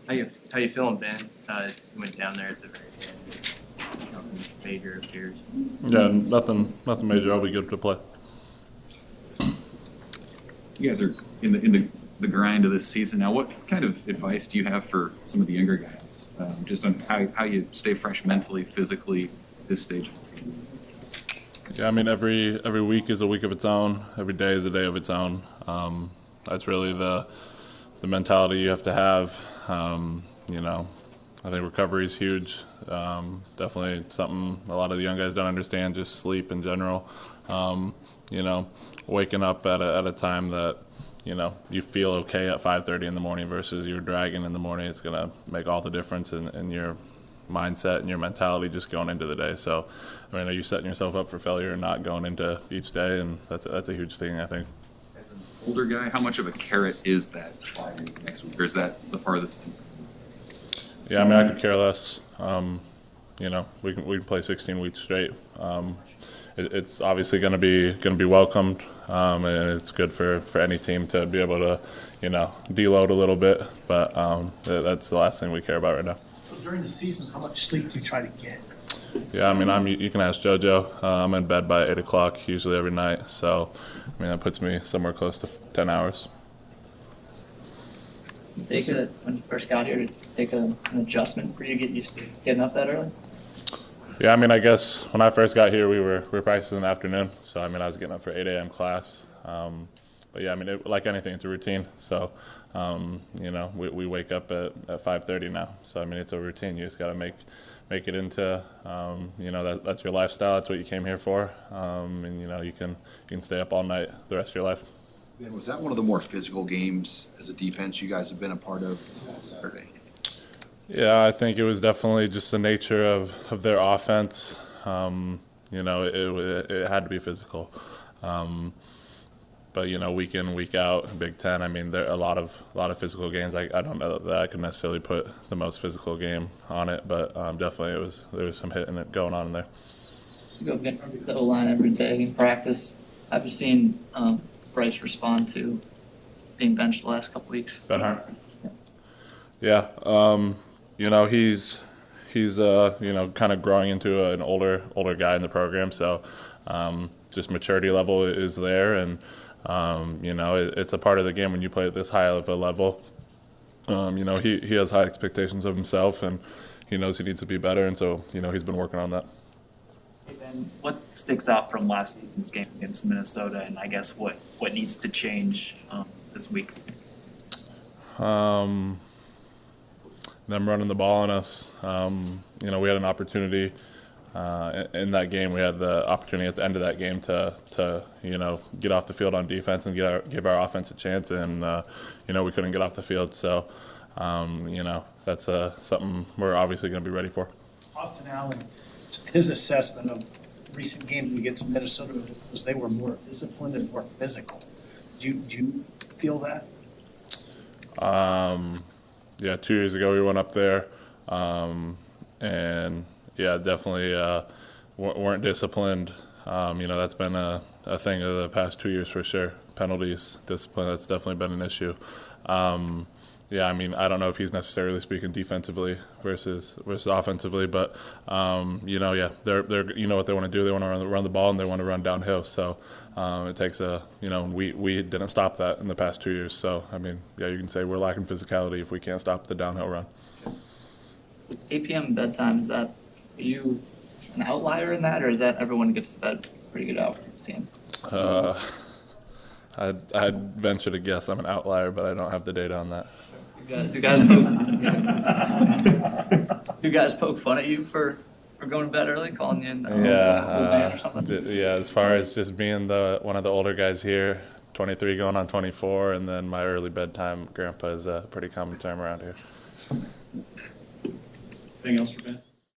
How you feeling, Ben? You went down there at the very end. Nothing major appears. Yeah, nothing major. I'll be good to play. You guys are in the grind of this season now. What kind of advice do you have for some of the younger guys, just on how you stay fresh mentally, physically, this stage of the season? Yeah, I mean every week is a week of its own. Every day is a day of its own. That's really the mentality you have to have. I think recovery is huge. Definitely something a lot of the young guys don't understand. Just sleep in general. Waking up at a time that you feel okay at 5:30 in the morning versus you're dragging in the morning. It's gonna make all the difference in your mindset and your mentality just going into the day. So, I mean, are you setting yourself up for failure and not going into each day? And that's a huge thing, I think. As an older guy, how much of a carrot is that next week, or is that the farthest? Yeah, I mean, I could care less. We can play 16 weeks straight. It's obviously going to be welcomed, and it's good for any team to be able to, deload a little bit. But that's the last thing we care about right now. So during the season, how much sleep do you try to get? Yeah, I mean, you can ask JoJo. I'm in bed by 8 o'clock usually every night. So, I mean, that puts me somewhere close to 10 hours. When you first got here, to take an adjustment for you to get used to getting up that early? Yeah, I mean, I guess when I first got here, we were practicing in the afternoon. So, I mean, I was getting up for 8 a.m. class. But, yeah, I mean, like anything, it's a routine. So, we wake up at 5:30 now. So, I mean, it's a routine. You just got to make it into, that's your lifestyle. That's what you came here for. And, you can stay up all night the rest of your life. Ben, was that one of the more physical games as a defense you guys have been a part of Saturday? Yeah, I think it was definitely just the nature of their offense. It had to be physical. But week in, week out, Big Ten. I mean, there are a lot of physical games. I don't know that I could necessarily put the most physical game on it, but definitely there was some hitting it going on in there. You go against the O-line every day in practice. I've seen Bryce respond to being benched the last couple weeks. Ben Hart. Yeah. He's kind of growing into an older guy in the program. So just maturity level is there, and it's a part of the game when you play at this high of a level. He has high expectations of himself, and he knows he needs to be better, and so he's been working on that. Ben, what sticks out from last season's game against Minnesota, and I guess what needs to change this week? Them running the ball on us. We had an opportunity in that game. We had the opportunity at the end of that game to get off the field on defense and give our offense a chance, and we couldn't get off the field. So that's something we're obviously going to be ready for. Austin Allen, his assessment of recent games against Minnesota was they were more disciplined and more physical. Do you feel that? Yeah, 2 years ago we went up there, and yeah, definitely weren't disciplined. That's been a thing of the past 2 years for sure. Penalties, discipline, that's definitely been an issue. Yeah, I mean, I don't know if he's necessarily speaking defensively versus offensively, but yeah, they're what they want to do. They want to run the ball and they want to run downhill. So it takes we didn't stop that in the past 2 years. So I mean, yeah, you can say we're lacking physicality if we can't stop the downhill run. 8 p.m. bedtime, are you an outlier in that, or is that everyone gets to bed pretty good hours for this team? I'd venture to guess I'm an outlier, but I don't have the data on that. Do guys poke fun at you for going to bed early, calling you an old man or something? Yeah, as far as just being one of the older guys here, 23 going on 24, and then my early bedtime grandpa is a pretty common term around here. Anything else for Ben?